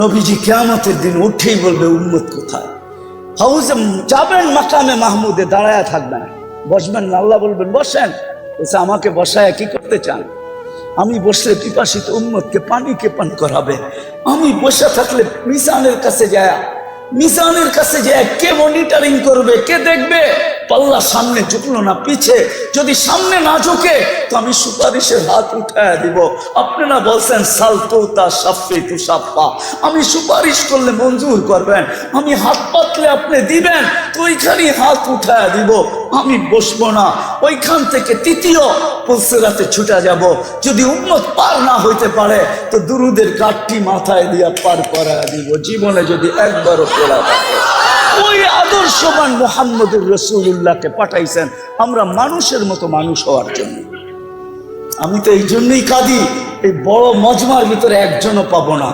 নবীজি কিয়ামতের দিন উঠেই বলবে উম্মত কোথায়। হাউজে যাবেন, মাকামে মাহমুদে দাঁড়ায় থাকবেন, বসবেন না, আল্লাহ বলবেন বসেন। বলছে আমাকে বসায় কি করতে চান? আমি বসলে পিপাসিত উম্মতকে পানিকে পান করাবে। আমি বসে থাকলে মিজানের কাছে যায় কে মনিটরিং করবে, কে দেখবে? পাল্লা সামনে ঝুঁকলো না পিছে, যদি সামনে না ঝুঁকে তো আমি সুপারিশের হাত উঠায় দিব। আপনারা বলছেন সালতুতা সাফিতু সাফা, আমি সুপারিশ করলে মঞ্জুর করবেন, আমি হাত পাতলে আপনি দিবেন, তো ওইখানেই হাত উঠায় দিব। আমি বসবো না, ওইখান থেকে তৃতীয় পুলসিরাতে ছুটে যাব। যদি উম্মত পার না হইতে পারে তো দুরুদের কাঠটি মাথায় দিয়া পার করায় দিব, জীবনে যদি একবারও পড়া থাকে। ওই আদর্শবান মুহাম্মদুর রাসূলুল্লাহকে পাঠাইছেন আমরা মানুষের মতো মানুষ হওয়ার জন্য। আমি তো এই জন্যই কাঁদি, এই বড় মজমার ভিতরে একজনও পাবো না।